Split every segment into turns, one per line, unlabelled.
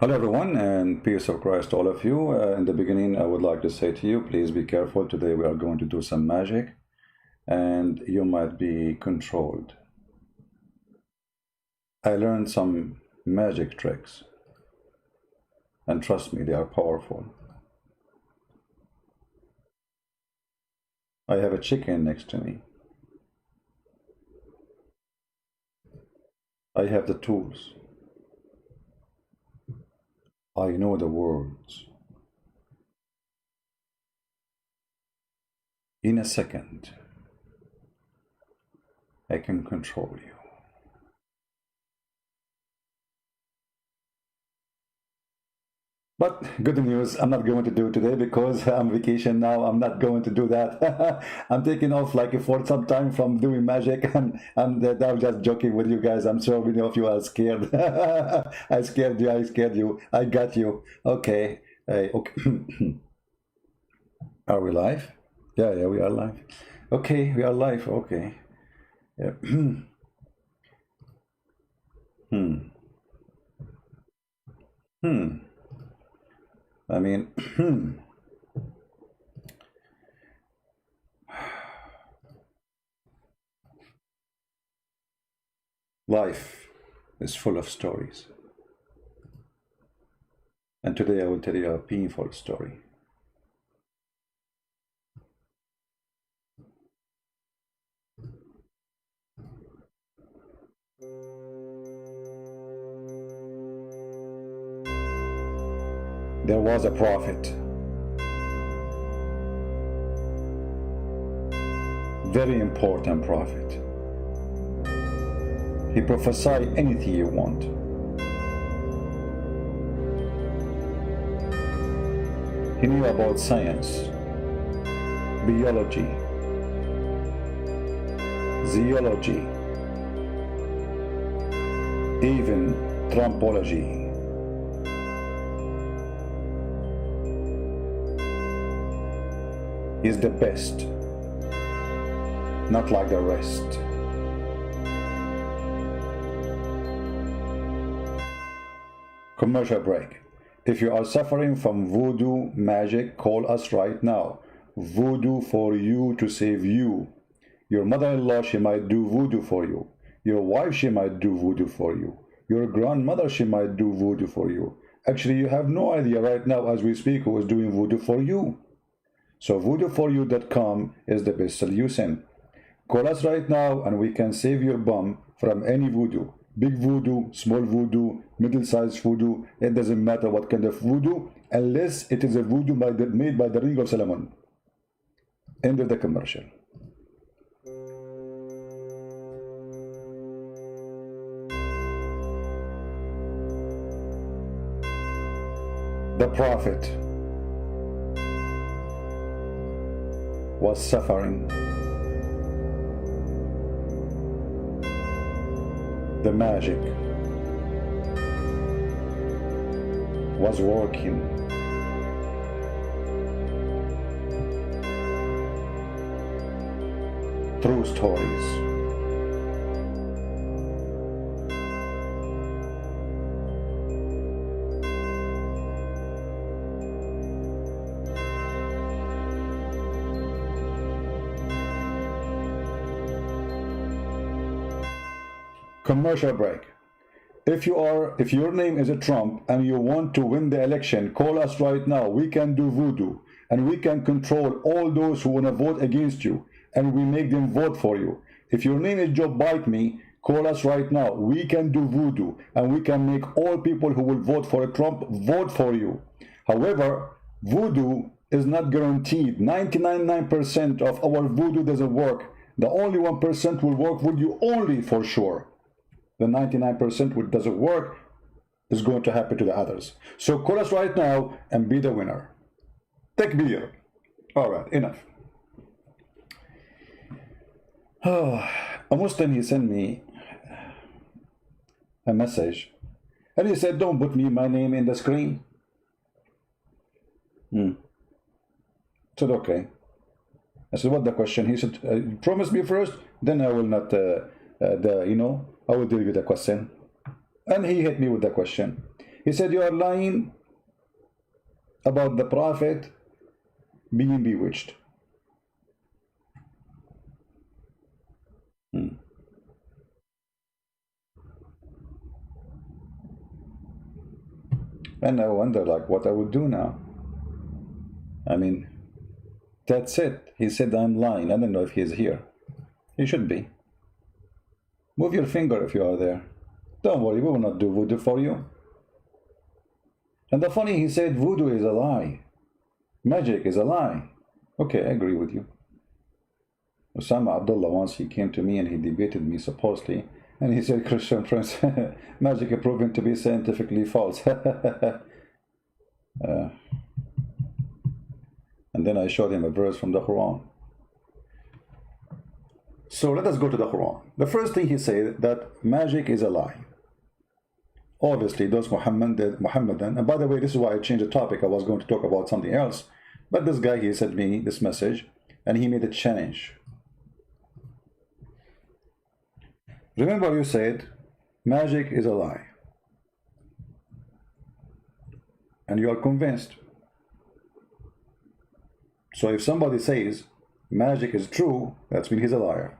Hello everyone, and peace of Christ to all of you. In the beginning, I would like to say to you, please be careful. Today we are going to do some magic and you might be controlled. I learned some magic tricks and trust me, they are powerful. I have a chicken next to me. I have the tools. I know the words. In a second, I can control you. But good news, I'm not going to do it today because I'm on vacation now. I'm not going to do that. I'm taking off like for some time from doing magic, and I'm just joking with you guys. I'm sure many of you are scared. I scared you. I got you. Okay. Okay. Are we live? Yeah, we are live. Okay, we are live. Okay. Yeah. I mean, life is full of stories. And today I will tell you a painful story. There was a prophet, very important prophet. He prophesied anything you want. He knew about science, biology, zoology, even trampology. Is the best, not like the rest. Commercial break. If you are suffering from voodoo magic, call us right now. Voodoo for you to save you. Your mother-in-law, she might do voodoo for you. Your wife, she might do voodoo for you. Your grandmother, she might do voodoo for you. Actually, you have no idea right now as we speak who is doing voodoo for you. So voodooforyou.com is the best solution. Call us right now and we can save your bum from any voodoo. Big voodoo, small voodoo, middle-sized voodoo, it doesn't matter what kind of voodoo, unless it is a voodoo made by the ring of Solomon. End of the commercial. The prophet was suffering. The magic was working. True stories. Commercial break. If your name is a Trump and you want to win the election, call us right now. We can do voodoo and we can control all those who want to vote against you and we make them vote for you. If your name is Joe Bite Me, call us right now. We can do voodoo and we can make all people who will vote for a Trump vote for you. However, voodoo is not guaranteed. 99% of our voodoo doesn't work. The only 1% will work with you only for sure. The 99% which doesn't work is going to happen to the others. So call us right now and be the winner. Take beer. All right, enough. A Muslim, he sent me a message and he said, don't put my name in the screen. Said, okay. I said, what the question? He said, promise me first, then I will not, I will deal with the question. And he hit me with the question. He said you are lying about the prophet being bewitched. And I wonder like what I would do now. I mean, that's it. He said I'm lying. I don't know if he's here. He should be. Move your finger if you are there. Don't worry, we will not do voodoo for you. And the funny, he said voodoo is a lie. Magic is a lie. Okay, I agree with you. Osama Abdullah once, he came to me and he debated me supposedly. And he said, Christian Prince, magic is proven to be scientifically false. And then I showed him a verse from the Quran. So let us go to the Quran. The first thing he said, that magic is a lie. Obviously, those Muhammadan, and by the way, this is why I changed the topic. I was going to talk about something else. But this guy, he sent me this message, and he made a challenge. Remember you said, magic is a lie. And you are convinced. So if somebody says, magic is true, that means he's a liar.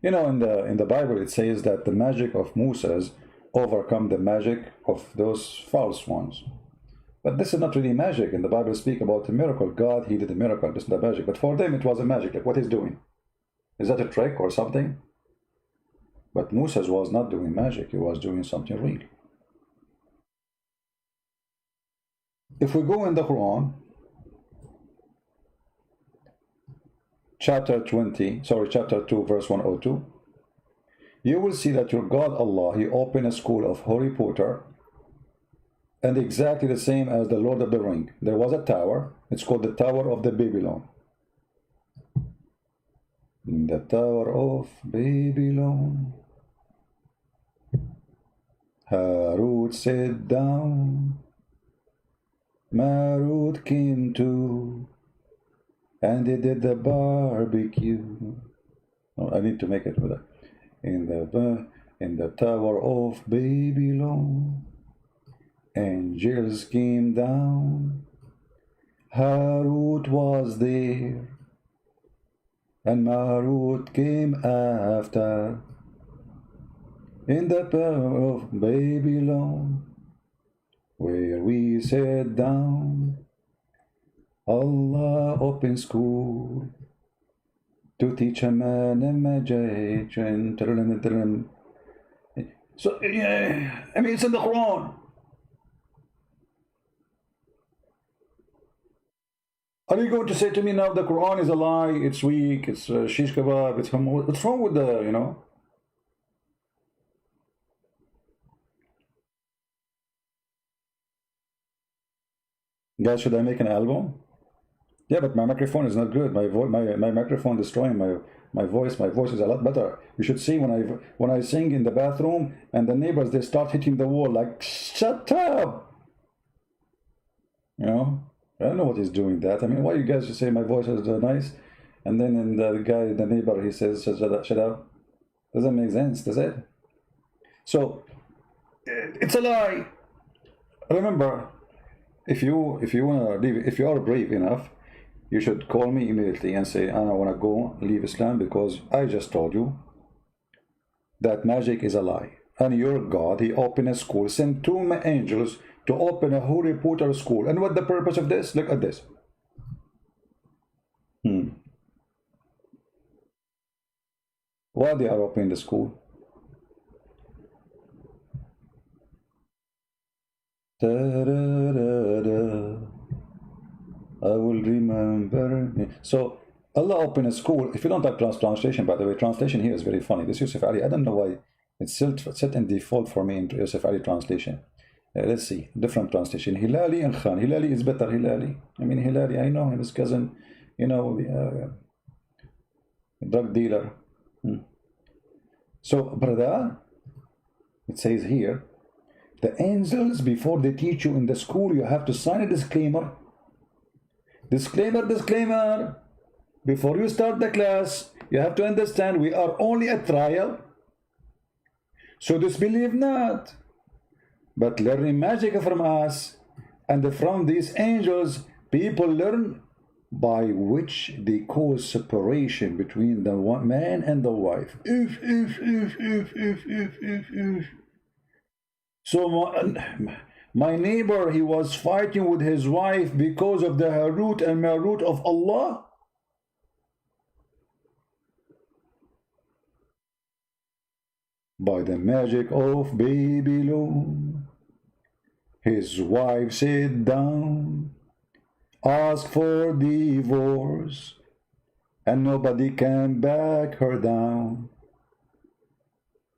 You know, in the Bible, it says that the magic of Moses overcome the magic of those false ones. But this is not really magic. In the Bible, speak about a miracle. God, he did a miracle. This is not magic. But for them, it was a magic. Like what he's doing. Is that a trick or something? But Moses was not doing magic. He was doing something real. If we go in the Quran, chapter 2, verse 102, you will see that your God Allah, he opened a school of Harry Potter, and exactly the same as the Lord of the Ring. There was a tower, it's called the Tower of the Babylon. The Tower of Babylon. Harut sat down, Marut came too, and they did the barbecue. Oh, I need to make it with that. In the Tower of Babylon, angels came down. Harut was there, and Marut came after. In the Tower of Babylon, where we sat down, Allah opened school to teach a man a magic. So, yeah, I mean, it's in the Quran. Are you going to say to me now the Quran is a lie, it's weak, it's shish kebab, it's hummus? What's wrong with the, you know? Guys, should I make an album? Yeah, but my microphone is not good. My microphone destroying my voice. My voice is a lot better. You should see when I sing in the bathroom and the neighbors, they start hitting the wall like, shut up. You know, I don't know what he's doing that. I mean, why you guys just say my voice is nice, and then the neighbor, he says shut up. Doesn't make sense, does it? So it's a lie. Remember, if you want to leave, if you are brave enough, you should call me immediately and say, I want to go leave Islam because I just told you that magic is a lie. And your God, he opened a school, sent 2 angels to open a Harry Potter school. And what the purpose of this? Look at this. Why they are opening the school? I will remember. So Allah opened a school. If you don't like translation, by the way, translation here is very funny. This Yusuf Ali, I don't know why it's set in default for me into Yusuf Ali translation. Let's see, different translation. Hilali and Khan. Hilali is better. Hilali. I mean, Hilali, I know him, his cousin, you know, drug dealer. So, brother, it says here, the angels, before they teach you in the school, you have to sign a disclaimer. Disclaimer. Before you start the class, you have to understand we are only a trial. So disbelieve not. but learning magic from us and from these angels, people learn by which they cause separation between the man and the wife. So my neighbor, he was fighting with his wife because of the Harut and Marut of Allah. By the magic of Babylon, his wife sat down, asked for divorce, and nobody can back her down.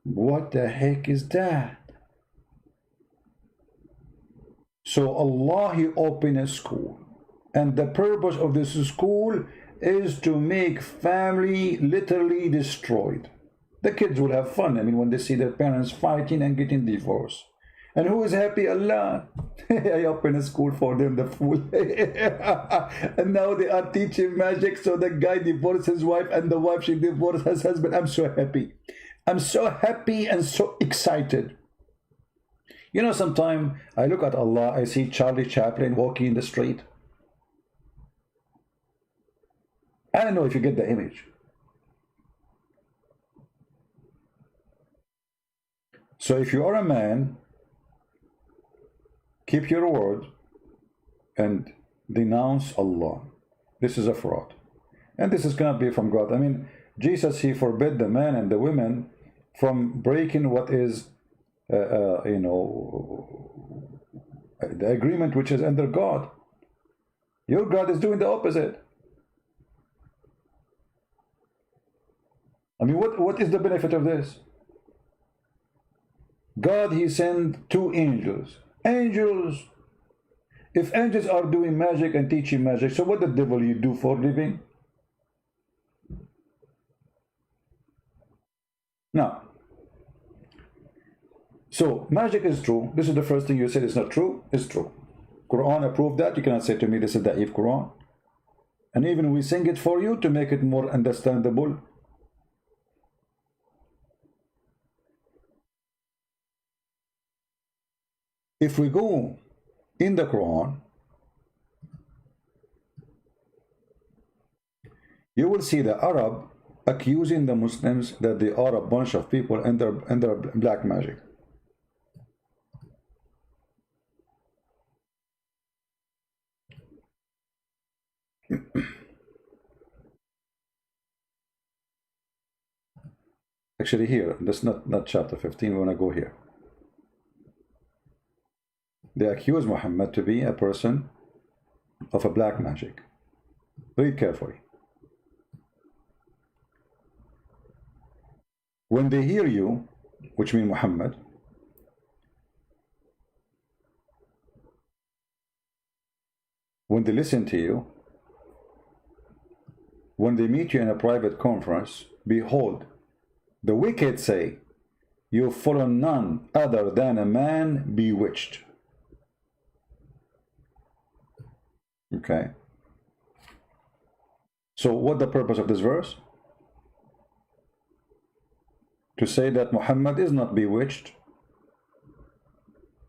What the heck is that? So Allah, he opened a school, and the purpose of this school is to make family literally destroyed. The kids will have fun, I mean, when they see their parents fighting and getting divorced. And who is happy? Allah. I opened a school for them, the fool. And now they are teaching magic, so the guy divorced his wife and the wife, she divorced his husband. I'm so happy. I'm so happy and so excited. You know, sometimes I look at Allah, I see Charlie Chaplin walking in the street. I don't know if you get the image. So if you are a man, keep your word and denounce Allah. This is a fraud. And this is going to be from God. I mean, Jesus, he forbid the man and the women from breaking what is, you know, the agreement which is under God. Your God is doing the opposite. I mean, what is the benefit of this? God, he sent 2 angels. Angels. If angels are doing magic and teaching magic, so what the devil you do for living? Now, so magic is true. This is the first thing you said is not true. It's true. Quran approved that. You cannot say to me this is the Da'if Quran. And even we sing it for you to make it more understandable. If we go in the Quran, you will see the Arab accusing the Muslims that they are a bunch of people and they're black magic. Actually here, that's not chapter 15, we want to go here. They accuse Muhammad to be a person of a black magic. Read carefully. When they hear you, which means Muhammad, when they listen to you, when they meet you in a private conference, behold, the wicked say, you follow none other than a man bewitched. Okay. So what the purpose of this verse? To say that Muhammad is not bewitched.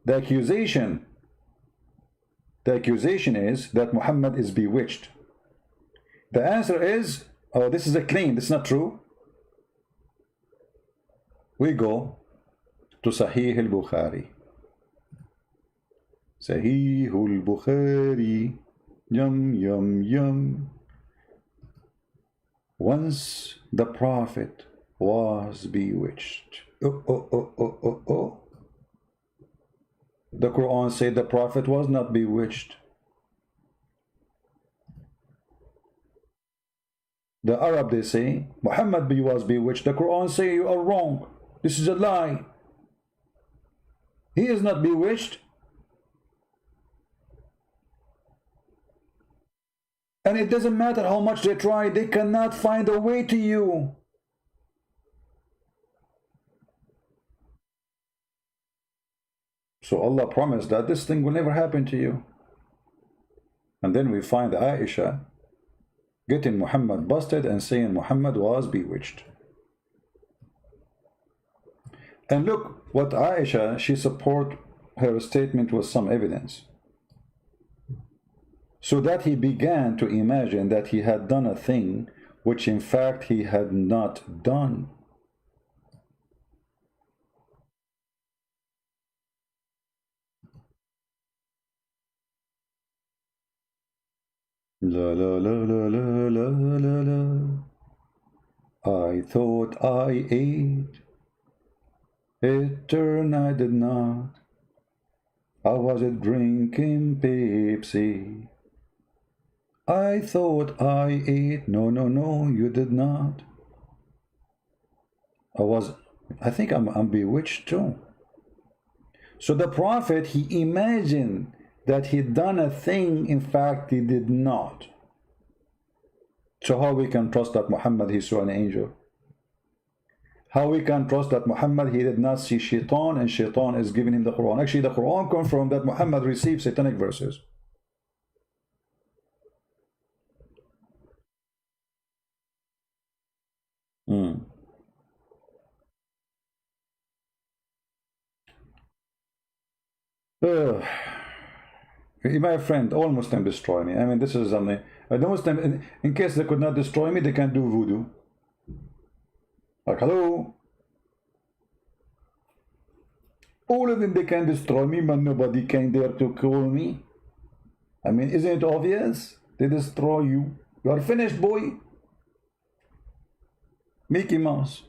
The accusation is that Muhammad is bewitched. The answer is, oh, this is a claim, this is not true. We go to Sahih al-Bukhari. Sahih al-Bukhari. Yum, yum, yum. Once the Prophet was bewitched. Oh. The Quran said the Prophet was not bewitched. The Arab, they say Muhammad was bewitched. The Quran say you are wrong. This is a lie. He is not bewitched. And it doesn't matter how much they try, they cannot find a way to you. So Allah promised that this thing will never happen to you. And then we find Aisha getting Muhammad busted and saying Muhammad was bewitched. And look what Aisha, she support her statement with some evidence, so that he began to imagine that he had done a thing which in fact he had not done. La la la la la la la la. I thought I ate. It turned I did not. I wasn't drinking Pepsi. I thought I ate. No, no, no, you did not. I think I'm bewitched too. So the prophet, he imagined that he'd done a thing, in fact he did not. So how we can trust that Muhammad, he saw an angel? How we can trust that Muhammad, he did not see shaitan, and shaitan is giving him the Quran? Actually, the Quran confirmed that Muhammad received satanic verses. My friend, all Muslims destroy me. I mean, this is something. The Muslim, in case they could not destroy me, they can do voodoo. Like, hello? All of them, they can destroy me, but nobody can dare to call me. I mean, isn't it obvious? They destroy you. You are finished, boy. Mickey Mouse.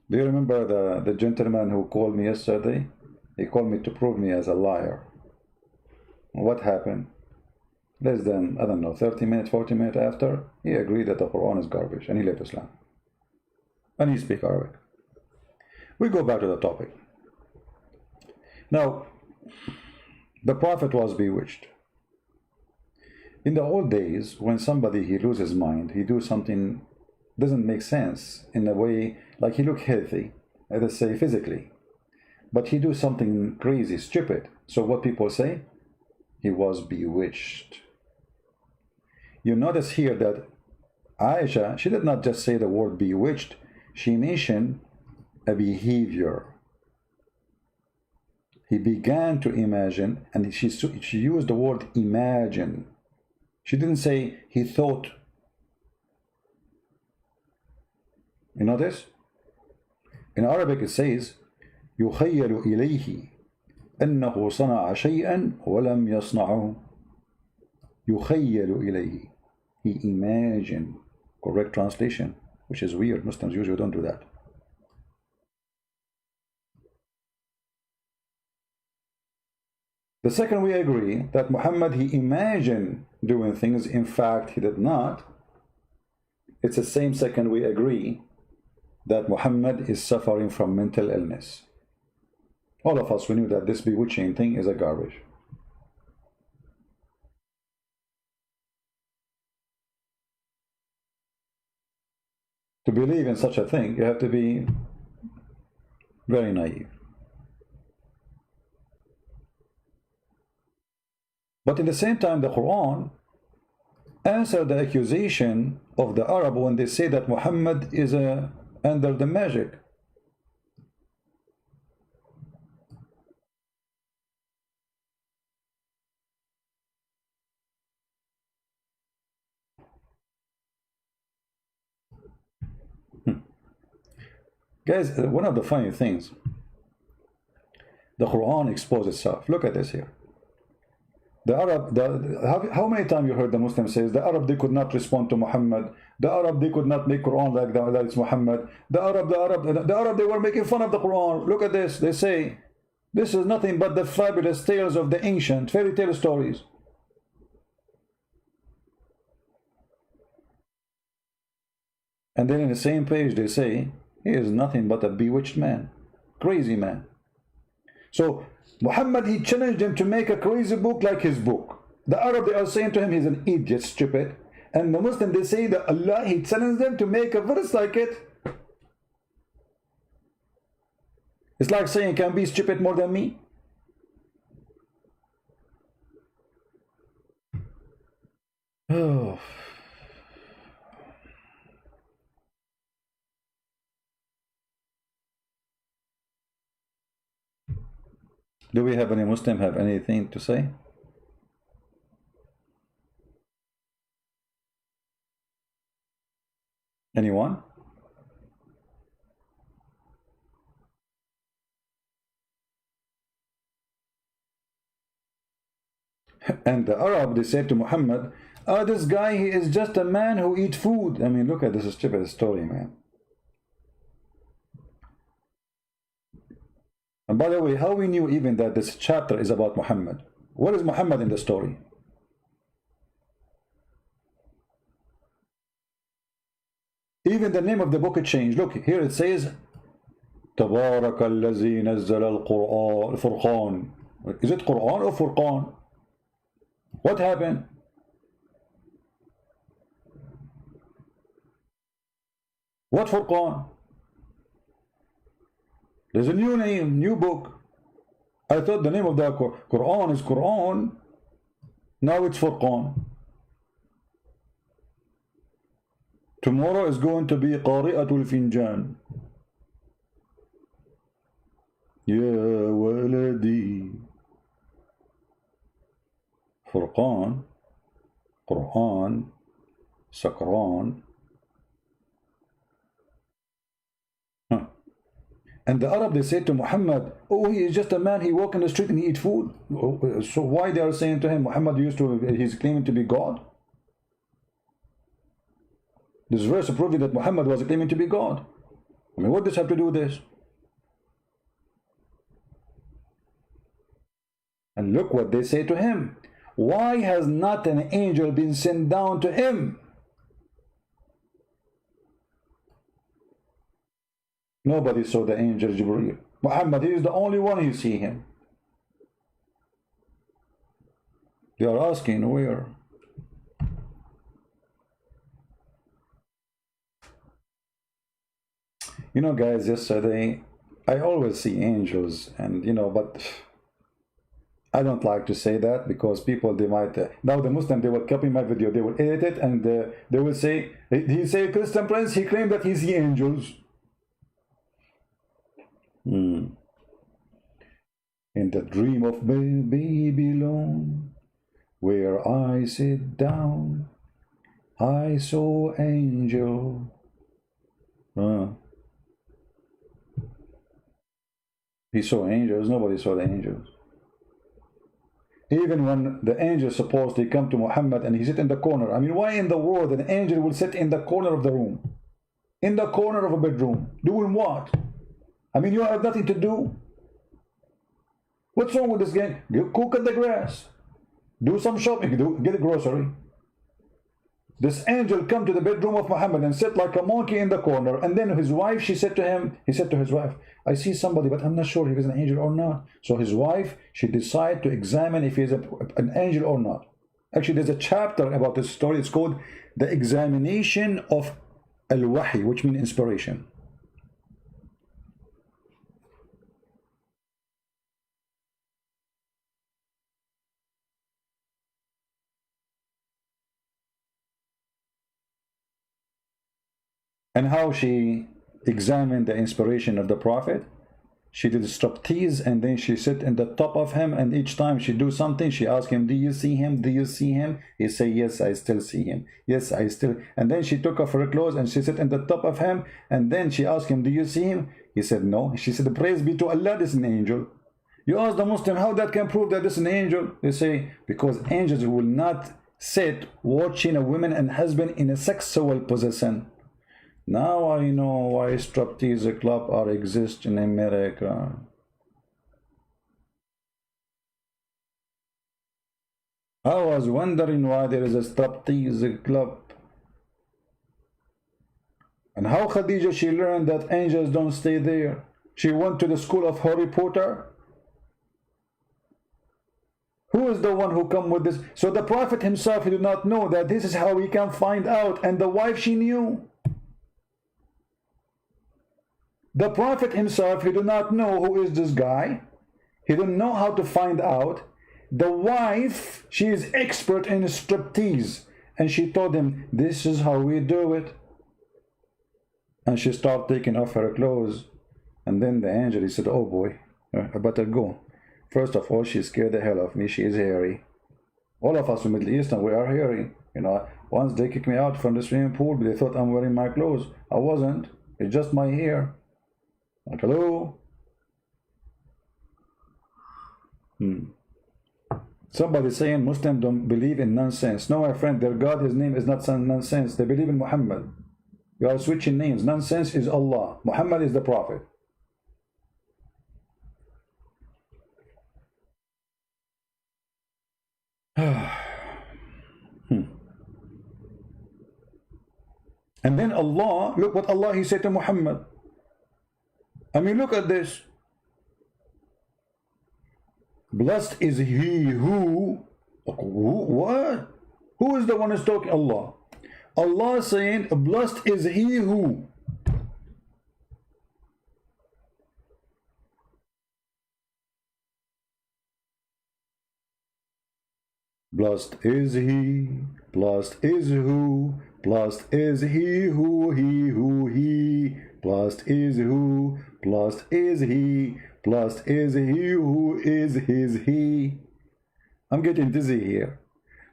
Do you remember the gentleman who called me yesterday? He called me to prove me as a liar. What happened? Less than, I don't know, 30 minutes, 40 minutes after, he agreed that the Quran is garbage, and he left Islam. And he speaks Arabic. We go back to the topic. Now, the Prophet was bewitched. In the old days, when somebody, he loses his mind, he do something doesn't make sense, in a way, like he look healthy, let us say physically, but he do something crazy, stupid. So what people say? He was bewitched. You notice here that Aisha, she did not just say the word bewitched, she mentioned a behavior. He began to imagine, and she used the word imagine. She didn't say he thought. You notice? In Arabic it says يخيل إليه أنه صنع شيئا ولم يصنعه. يخيل إليه. He imagined. Correct translation, which is weird. Muslims usually don't do that. The second, we agree that Muhammad, he imagined doing things, in fact he did not. It's the same second we agree that Muhammad is suffering from mental illness. All of us, we knew that this bewitching thing is a garbage. To believe in such a thing, you have to be very naive. But in the same time, the Quran answered the accusation of the Arab when they say that Muhammad is under the magic. Guys, one of the funny things, the Quran exposed itself. Look at this here. The Arab, how many times you heard the Muslim says the Arab, they could not respond to Muhammad. The Arab, they could not make Quran like that, it's Muhammad. The Arab, they were making fun of the Quran. Look at this. They say this is nothing but the fabulous tales of the ancient fairy tale stories. And then in the same page they say he is nothing but a bewitched man, crazy man. So Muhammad, he challenged him to make a crazy book like his book. The Arab, they are saying to him he's an idiot, stupid. And the Muslim, they say that Allah, he challenged them to make a verse like it. It's like saying, can be stupid more than me? Oh. Do we have any Muslim have anything to say? Anyone? And the Arab, they said to Muhammad, oh, this guy, he is just a man who eat food. I mean, look at this stupid story, man. And by the way, how we knew even that this chapter is about Muhammad? What is Muhammad in the story? Even the name of the book changed. Look, here it says, تبارك الذي نزل الفرقان. Is it Quran or Furqan? What happened? What Furqan? There's a new name, new book. I thought the name of the Quran is Quran. Now it's Furqan. Tomorrow is going to be Qari'atul Finjan. Ya waladi. Furqan, Quran, Sakran. And the Arab, they said to Muhammad, oh, he is just a man, he walk in the street and he eat food. So why they are saying to him, Muhammad he's claiming to be God? This verse proving that Muhammad was claiming to be God. I mean, what does this have to do with this? And look what they say to him. Why has not an angel been sent down to him? Nobody saw the angel Jibreel. Muhammad, he is the only one who see him. They are asking where? You know, guys, yesterday I always see angels, and you know, but I don't like to say that because people, they might now the Muslim, they will copy my video, they will edit it, and they will say, he say Christian Prince, he claimed that he see angels. In the dream of Babylon, where I sit down, I saw angel. He saw angels. Nobody saw the angels. Even when the angels supposedly come to Muhammad and he sit in the corner. I mean, why in the world an angel will sit in the corner of the room? In the corner of a bedroom. Doing what? I mean, you have nothing to do. What's wrong with this game? Go cut the grass. Do some shopping. Get a grocery. This angel come to the bedroom of Muhammad and sit like a monkey in the corner. And then his wife, he said to his wife, I see somebody, but I'm not sure if he's an angel or not. So his wife, she decided to examine if he's an angel or not. Actually, there's a chapter about this story. It's called The Examination of Al-Wahi, which means inspiration. And how she examined the inspiration of the prophet. She did striptease, and then she sit in the top of him, and each time she do something, she asked him, do you see him? Do you see him? He say, yes, I still see him. Yes, I still. And then she took off her clothes and she sit in the top of him, and then she asked him, do you see him? He said, no. She said, praise be to Allah, this is an angel. You ask the Muslim, how that can prove that this is an angel? They say, because angels will not sit watching a woman and husband in a sexual position. Now I know why striptease club are exist in America. I was wondering why there is a striptease club. And how Khadija, she learned that angels don't stay there. She went to the school of Harry Potter. Who is the one who come with this? So the prophet himself, he did not know that this is how he can find out. And the wife, she knew. The prophet himself, he did not know who is this guy. He didn't know how to find out. The wife, she is expert in striptease. And she told him, this is how we do it. And she started taking off her clothes. And then the angel, he said, oh boy, I better go. First of all, she scared the hell of me. She is hairy. All of us from Middle Eastern, we are hairy. You know, once they kicked me out from the swimming pool, they thought I'm wearing my clothes. I wasn't. It's just my hair. Like, hello? Somebody saying Muslims don't believe in nonsense. No, my friend, their God, his name is not some nonsense. They believe in Muhammad. You are switching names. Nonsense is Allah. Muhammad is the Prophet. And then Allah, look what Allah he said to Muhammad. I mean, look at this. Blessed is he who, what? Who is the one who's talking? Allah. Allah is saying, blessed is he who. Blessed is he, blessed is who, blessed is he who, he, blessed is who, blessed is he, blessed is he who is his he. I'm getting dizzy here.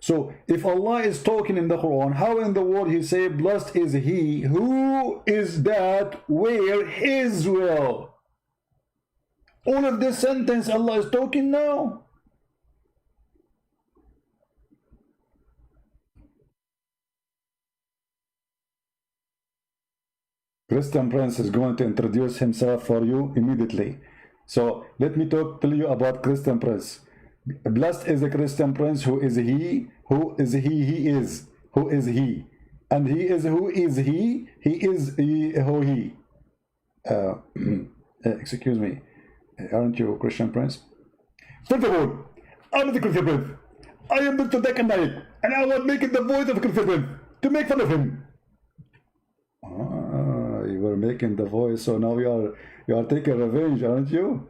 So if Allah is talking in the Quran, how in the world he say blessed is he? Who is that? Where? His will. All of this sentence Allah is talking now. Christian Prince is going to introduce himself for you immediately. So let me tell you about Christian Prince. Blessed is the Christian Prince who is he, who is he is, who is he. And he is who is he is he, who he. Excuse me, aren't you Christian Prince? First of all, I'm the Christian Prince. I am Dr. Dekanayik, and I was making the voice of Christian Prince to make fun of him. You were making the voice, so now you are taking revenge, aren't you?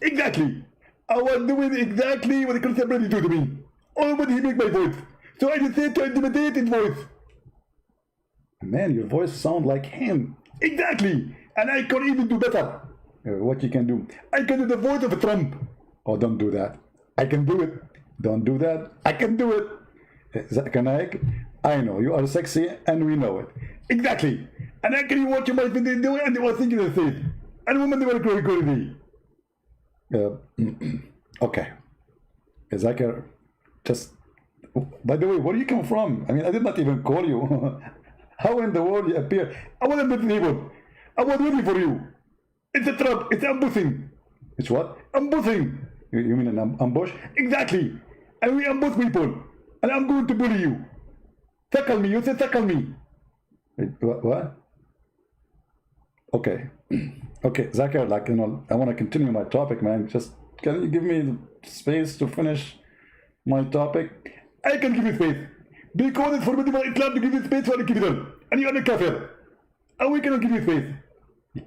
Exactly. I was doing exactly what the Christian Prince did to me. Only when he made my voice. So I decided to intimidate his voice. Man, your voice sounds like him. Exactly. And I can even do better. What you can do? I can do the voice of Trump. Oh, don't do that. I can do it. Don't do that. I can do it. Can I know you are sexy and we know it. Exactly. And I can watch my video and they were thinking the same. And women they were going okay. Zakir, just by the way, where do you come from? I mean, I did not even call you. How in the world you appear? I wasn't with people. I was waiting for you. It's a trap. It's ambushing. It's what? Ambushing. You mean an ambush? Exactly. And we ambush people. And I'm going to bully you. Tackle me. You said tackle me. What? Okay. Okay, Zakir, like, you know, I want to continue my topic, man. Just, can you give me space to finish my topic? I can give you space. Because it's forbidden by Islam to give you space for the criminal. And you are a kafir. And we cannot give you space.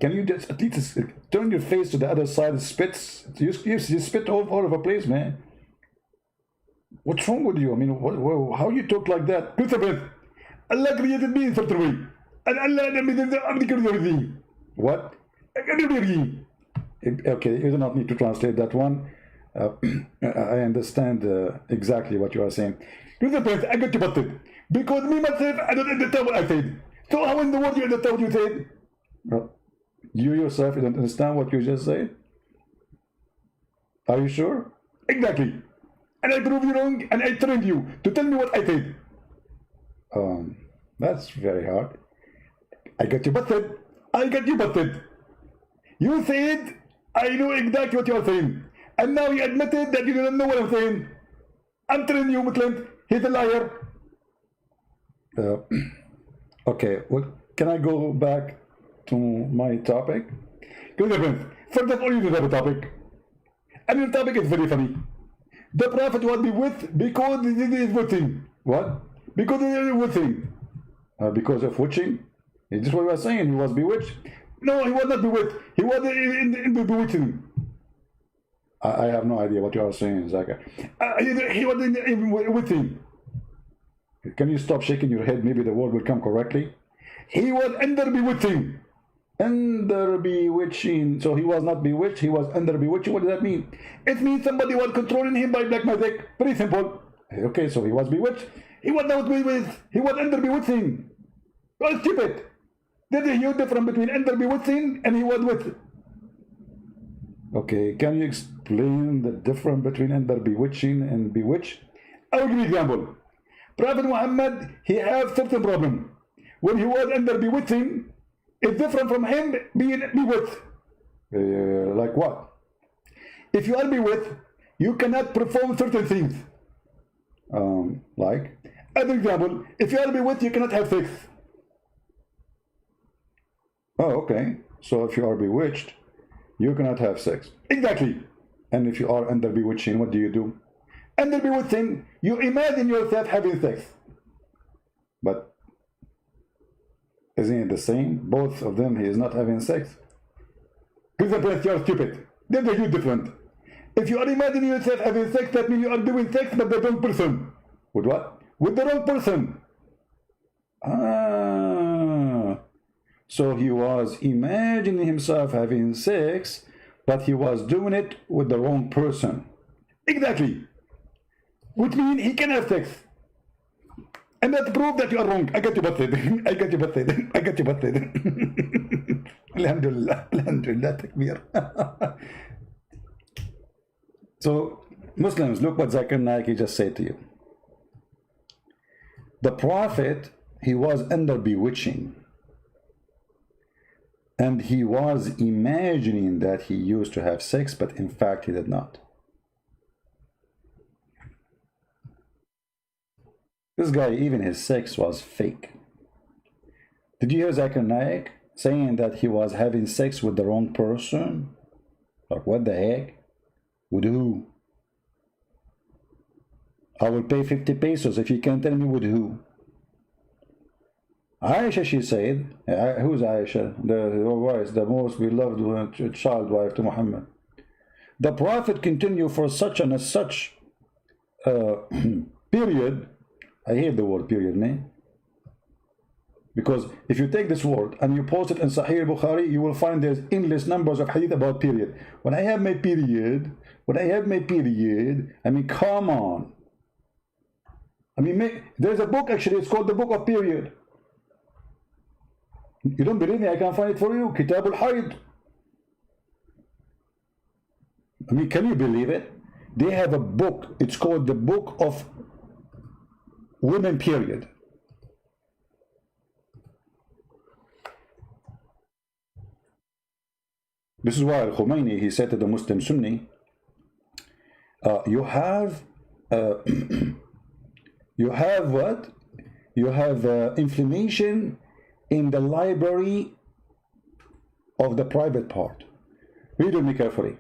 Can you just at least turn your face to the other side and spit? You spit all over the place, man. What's wrong with you? I mean, how you talk like that? Christopher, Allah created me in such a way. And Allah made me. What? Okay, you do not need to translate that one. I understand exactly what you are saying. Christopher, I got you busted. Because me myself, I don't understand what I said. So how in the world you understand what you said? Well, you yourself, you don't understand what you just said? Are you sure? Exactly. And I prove you wrong, and I trained you to tell me what I said. That's very hard. I got you busted. I got you busted. You said, I know exactly what you are saying. And now you admitted that you don't know what I'm saying. I'm telling you, Muslim, he's a liar. Okay, well, can I go back to my topic? Good friends, first of all, you have a topic. And your topic is very funny. The Prophet was bewitched because he did his witching. What? Because he did his witching. Because of witching? Is this what you are saying? He was bewitched? No, he was not bewitched. He was in the bewitching. I have no idea what you are saying, Zakir. He was in witching. Can you stop shaking your head? Maybe the word will come correctly. He was under bewitching. Under bewitching. So he was not bewitched, he was under bewitching. What does that mean? It means somebody was controlling him by black magic. Very simple. Okay, so he was bewitched. He was not bewitched. He was under bewitching. Well, stupid. There's a huge difference between under bewitching and he was with. Okay, can you explain the difference between under bewitching and bewitched? I will give you an example. Prophet Muhammad, he had certain problem. When he was under bewitching, it's different from him being bewitched. Like what? If you are bewitched, you cannot perform certain things. Like, as an example, if you are bewitched, you cannot have sex. Oh, okay. So if you are bewitched, you cannot have sex. Exactly. And if you are under bewitching, what do you do? Under bewitching, you imagine yourself having sex. But isn't it the same? Both of them, he is not having sex. Give the breath, you are stupid. There's a huge difference. If you are imagining yourself having sex, that means you are doing sex with the wrong person. With what? With the wrong person. So he was imagining himself having sex, but he was doing it with the wrong person. Exactly. Which means he can have sex. And that proves that you are wrong. I got you busted. I got you busted. I got you busted. Alhamdulillah. Alhamdulillah. Takbir. So, Muslims, look what Zakir Naik just said to you. The Prophet, he was under bewitching. And he was imagining that he used to have sex, but in fact he did not. This guy, even his sex was fake. Did you hear Zakir Naik saying that he was having sex with the wrong person? Like, what the heck? With who? I will pay 50 pesos if you can tell me with who. Aisha, she said, who's Aisha? The most beloved child wife to Muhammad. The Prophet continued for such and such period. I hate the word period, man. Because if you take this word and you post it in Sahih Bukhari, you will find there's endless numbers of hadith about period. When I have my period, I mean, come on. I mean, there's a book actually, it's called the Book of Period. You don't believe me? I can find it for you. Kitab al-Hayd. I mean, can you believe it? They have a book. It's called the Book of Women Period. This is why Khomeini, he said to the Muslim Sunni, you have what? You have inflammation in the library of the private part. Read with me carefully.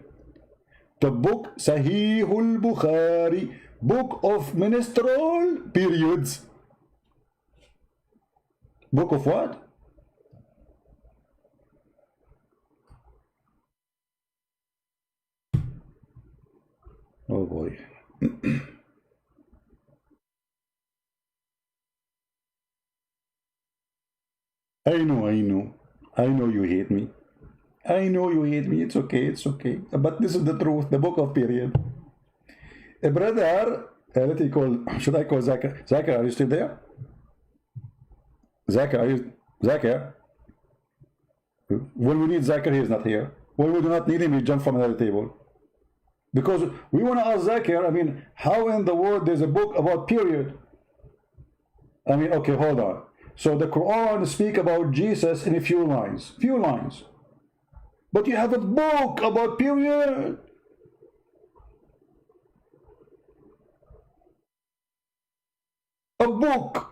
The book Sahihul Bukhari, book of menstrual periods. Book of what? Oh boy. I know you hate me. I know you hate me. It's okay. But this is the truth, the book of period. A brother, let me call, should I call Zakir? Zakir, are you still there? Zakir? When we need Zakir, he is not here. When we do not need him, he jumps from another table. Because we want to ask Zakir, I mean, how in the world there's a book about period? I mean, okay, hold on. So the Quran speaks about Jesus in a few lines. But you have a book about period. A book.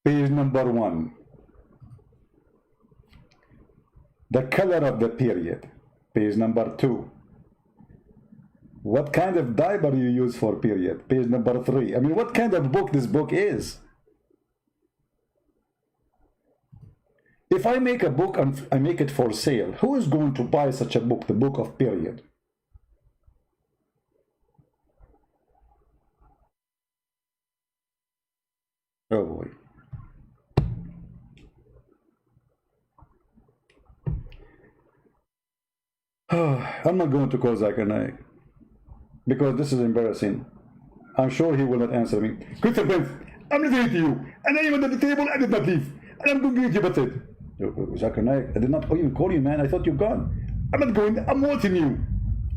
Page number 1. The color of the period. Page number 2. What kind of diaper you use for period? Page number 3. I mean, what kind of book this book is? If I make a book and I make it for sale, who is going to buy such a book, the book of period? Oh boy. I'm not going to call Zakir because this is embarrassing. I'm sure he will not answer me. Christian friends, I'm listening to you, and I am under the table. I did not leave, and I'm going to give you a it. Zakir I did not even call you, man. I thought you're gone. I'm not going. I'm watching you.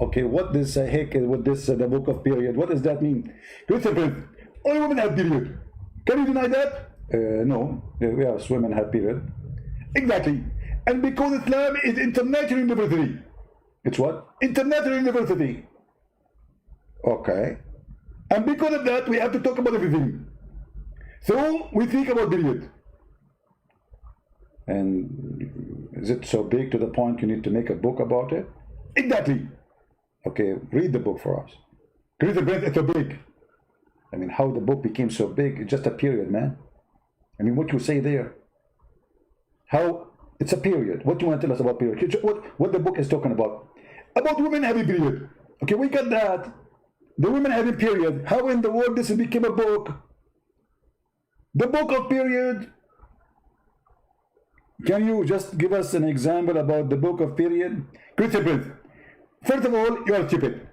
Okay, what this heck with this the book of period? What does that mean? Christian friends, only women have period. Can you deny that? No. Yes, women have period. Exactly. And because Islam is international university. It's what? International university. Okay. And because of that, we have to talk about everything. So we think about period. And is it so big to the point you need to make a book about it? Exactly. Okay, read the book for us. Read the book, it's so big. I mean, how the book became so big, it's just a period, man. I mean, what you say there. How, it's a period. What do you want to tell us about period? What the book is talking about? About women having period. Okay, we got that. The women having period. How in the world this became a book? The book of period. Can you just give us an example about the book of period? Christian friends, first of all, you are stupid.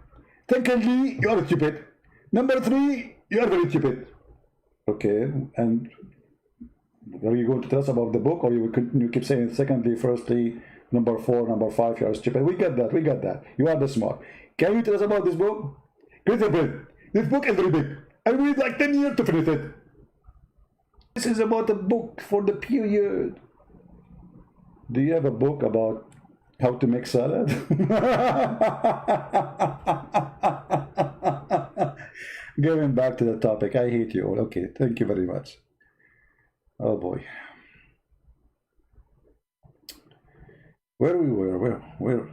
Secondly, you are stupid. Number three, you are very stupid. Okay, and are you going to tell us about the book, or you will continue keep saying secondly, firstly, number four, number five, you are stupid? We got that, we got that. You are the smart. Can you tell us about this book? Christian friends, this book is very big. I read like 10 years to finish it. This is about a book for the period. Do you have a book about how to make salad? Going back to the topic, I hate you all. Okay, thank you very much. Oh boy. Where we were, where?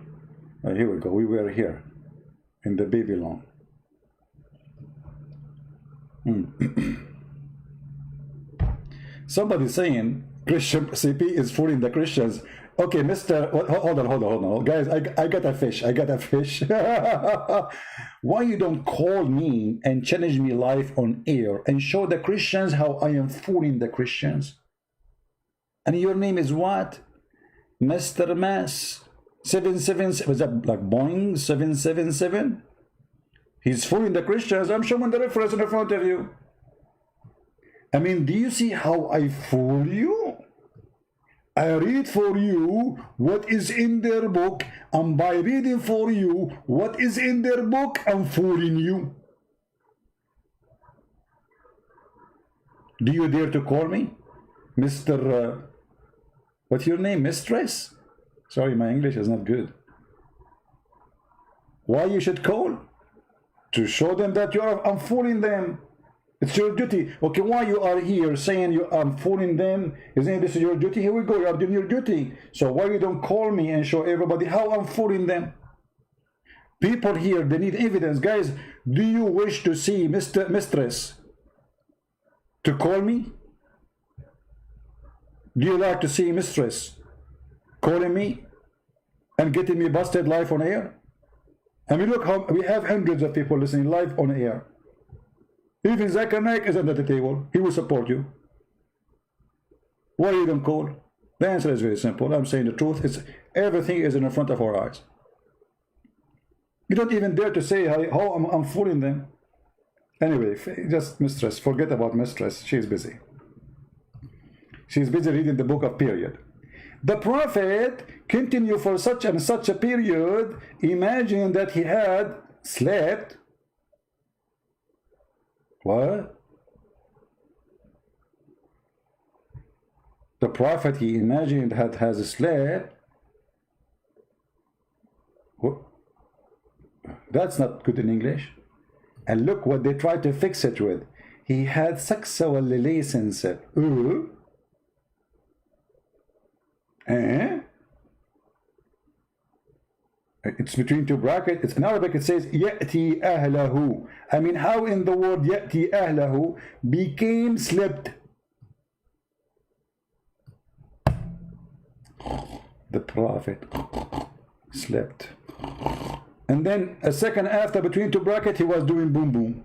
Here we go, we were here, in the Babylon. Somebody saying Christian CP is fooling the Christians. Okay, Mr. Hold on. Guys, I got a fish. Why you don't call me and challenge me live on air and show the Christians how I am fooling the Christians? And your name is what? Mr. Mass 777, was that like Boeing 777? He's fooling the Christians. I'm showing the reference in front of you. I mean, do you see how I fool you? I read for you what is in their book, and by reading for you what is in their book, I'm fooling you. Do you dare to call me Mr. What's your name? Mistress? Sorry, my English is not good. Why you should call? To show them that I'm fooling them. It's your duty. Okay, why you are here saying I'm fooling them? Isn't this your duty? Here we go, you are doing your duty. So why you don't call me and show everybody how I'm fooling them? People here, they need evidence. Guys, do you wish to see Mistress to call me? Do you like to see Mistress calling me and getting me busted live on air? I mean, look how we have hundreds of people listening live on air. Even Zakir is under the table. He will support you. Why you don't call? The answer is very simple. I'm saying the truth. Everything is in front of our eyes. You don't even dare to say how I'm fooling them. Anyway, just Mistress. Forget about Mistress. She's busy. She's busy reading the book of period. The prophet continued for such and such a period. Imagine that he had slept. What? The prophet, he imagined, has slept. What? That's not good in English. And look what they tried to fix it with. He had sexual relations. It's between two brackets. It's in Arabic. It says يأتي أهله. I mean, how in the word يأتي أهله became slept? The prophet slept, and then a second after, between two brackets, he was doing boom boom.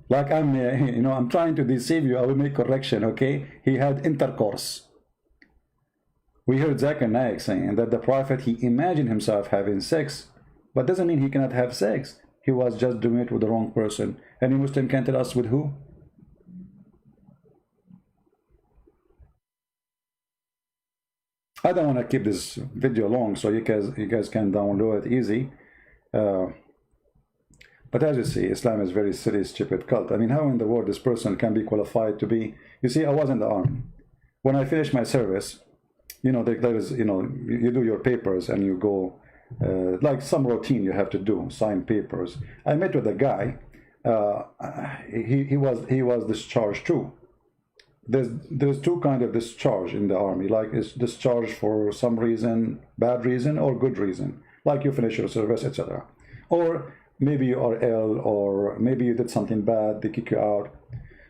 Like I'm trying to deceive you. I will make correction. Okay, he had intercourse. We heard Zakir Naik saying that the Prophet, he imagined himself having sex, but doesn't mean he cannot have sex. He was just doing it with the wrong person. Any Muslim can tell us with who? I don't want to keep this video long, so you guys can download it easy. But as you see, Islam is very silly, stupid cult. I mean, how in the world this person can be qualified to be? You see, I was in the army. When I finished my service, you know, there is, you know, you do your papers and you go, like some routine you have to do, sign papers. I met with a guy. He was discharged too. There's two kind of discharge in the army. Like it's discharge for some reason, bad reason, or good reason. Like you finish your service, etc. Or maybe you are ill, or maybe you did something bad, they kick you out.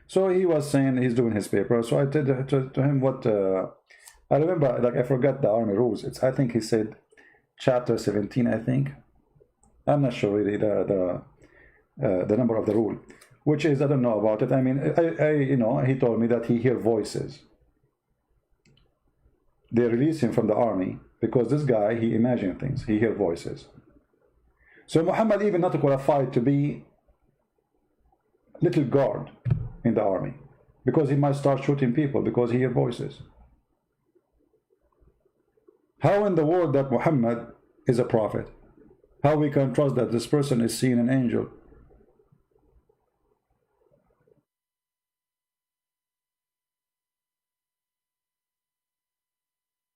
So he was saying he's doing his paper. So I did to him what I remember. Like I forgot the army rules. I think he said chapter 17. I think I'm not sure really the number of the rule, which is I don't know about it. I mean, you know, he told me that he hear voices. They release him from the army because this guy, he imagine things. He hear voices. So Muhammad even not qualified to be little guard in the army because he might start shooting people because he hear voices. How in the world that Muhammad is a prophet? How we can trust that this person is seeing an angel?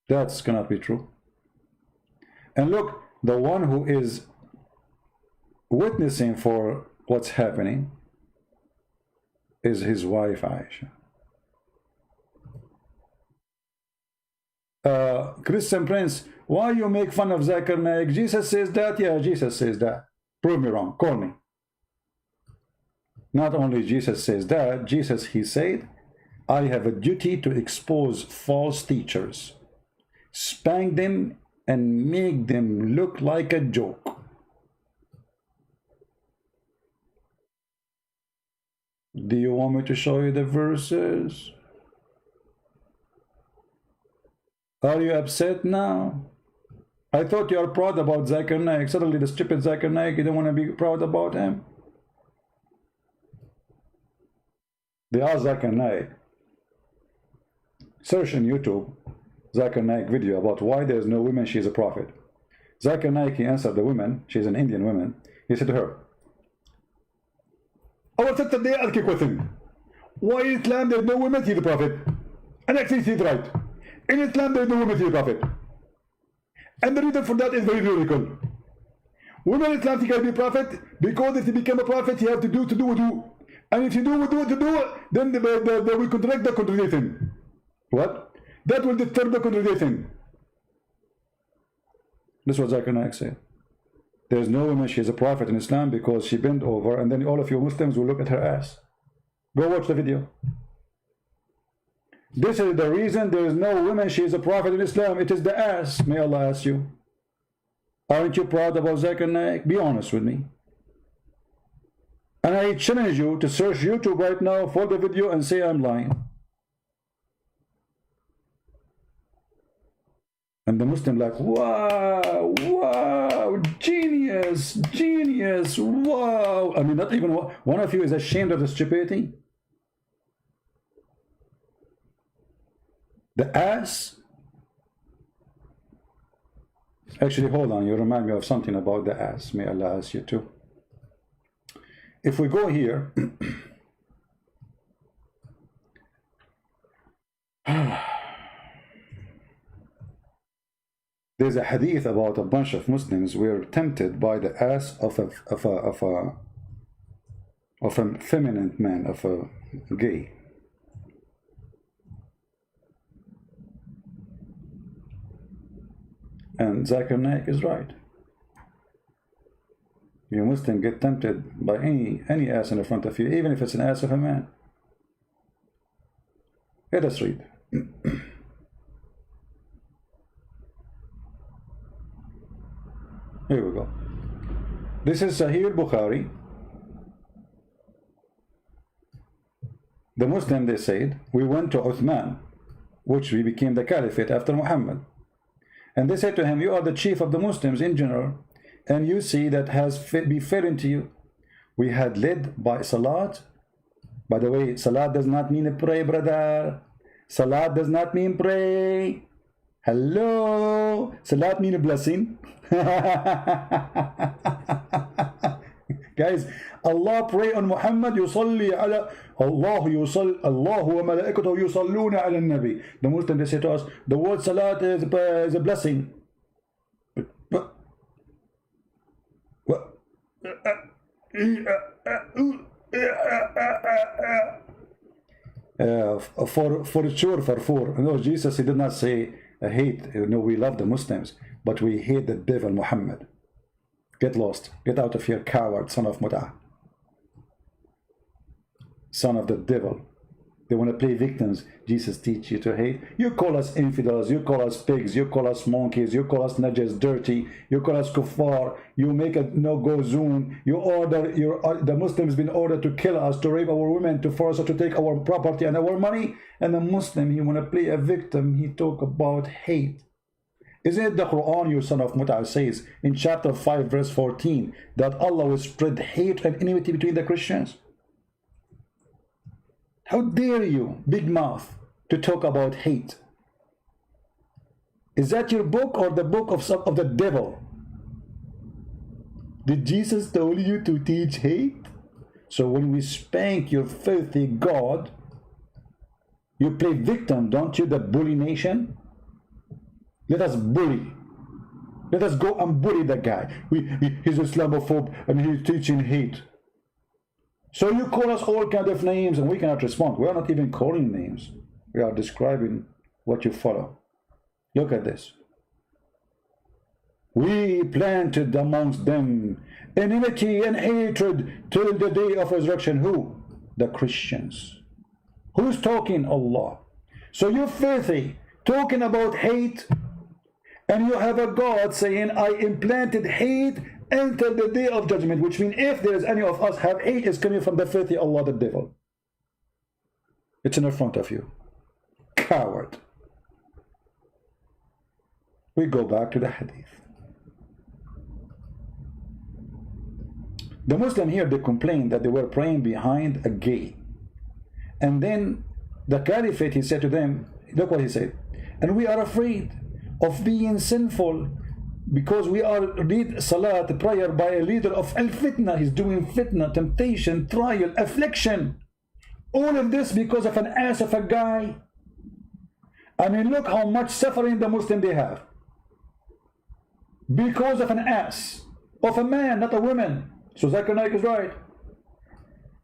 That's cannot be true. And look, the one who is witnessing for what's happening is his wife Aisha. Christian Prince, why you make fun of Zakir Naik? Jesus says that. Yeah, Jesus says that. Prove me wrong, call me. Not only Jesus says that, Jesus, he said, I have a duty to expose false teachers, spank them and make them look like a joke. Do you want me to show you the verses? Are you upset now? I thought you are proud about Zakir Naik. Suddenly the stupid Zakir Naik, you don't want to be proud about him? They are Zakir Naik. Search on YouTube Zakir Naik video about why there is no woman, she is a prophet. Zakir Naik, he answered the woman, she's an Indian woman. He said to her, أول ستة دقايق أذكي question. Why in Islam there is no women, he is a prophet? And actually he's right. In Islam there is no women, he is a prophet. And the reason for that is very logical. Women in Islam can be prophet because if he become a prophet, he have to do wudu. And if you do wudu, then they will contradict the contradiction. What? That will disturb the contradiction. This is what Zakir Naik said. There is no woman, she is a prophet in Islam because she bent over, and then all of you Muslims will look at her ass. Go watch the video. This is the reason there is no woman, she is a prophet in Islam. It is the ass. May Allah ask you. Aren't you proud about Zakir Naik? Be honest with me. And I challenge you to search YouTube right now for the video and say I'm lying. And the Muslim like, wow, wow, genius, genius, wow. I mean, not even one of you is ashamed of the stupidity. The ass. Actually, hold on, you remind me of something about the ass. May Allah ask you too. If we go here, there's a hadith about a bunch of Muslims were tempted by the ass of a feminine man, of a gay. And Zakir Naik is right. You Muslim get tempted by any ass in the front of you, even if it's an ass of a man. Let us read. Here we go. This is Sahih Bukhari. The Muslim, they said, we went to Uthman. which we became the caliphate after Muhammad. And they said to him, you are the chief of the Muslims in general, and you see that has be fitting to you. We had led by Salat. By the way, Salat does not mean pray, brother. Salat does not mean pray. Hello. Salat means blessing. Guys, Allah pray on Muhammad, yusalli ala Allah, Allah wa malaikatahu yusalluna ala nabi. The Muslims, they say to us, the word salat is a blessing. For sure, for four. No, Jesus, he did not say hate. No, we love the Muslims, but we hate the devil Muhammad. Get lost. Get out of here, coward, son of Mut'ah. Son of the devil. They want to play victims. Jesus teach you to hate. You call us infidels. You call us pigs. You call us monkeys. You call us najas, dirty. You call us kuffar. You make a no-go zone. You order the Muslims been ordered to kill us, to rape our women, to force us to take our property and our money. And the Muslim, he want to play a victim. He talk about hate. Isn't it the Quran, you son of Mut'ah, says in chapter 5 verse 14 that Allah will spread hate and enmity between the Christians? How dare you, big mouth, to talk about hate? Is that your book or the book of the devil? Did Jesus tell you to teach hate? So when we spank your filthy God, you play victim, don't you, the bully nation? Let us bully. Let us go and bully the guy. He's Islamophobe and he's teaching hate. So you call us all kind of names and we cannot respond. We are not even calling names. We are describing what you follow. Look at this. We planted amongst them enmity and hatred till the day of resurrection. Who? The Christians. Who's talking? Allah. So you're filthy, talking about hate, and you have a God saying, I implanted hate until the day of judgment, which means if there is any of us have hate, is coming from the filthy Allah, the devil. It's in front of you. Coward. We go back to the hadith. The Muslim here, they complained that they were praying behind a gay. And then the caliphate, he said to them, look what he said, and we are afraid of being sinful because we are read salat, prayer by a leader of al-fitna. He's doing fitna, temptation, trial, affliction. All of this because of an ass of a guy. I mean, look how much suffering the Muslim they have. Because of an ass, of a man, not a woman. So Zakir is right.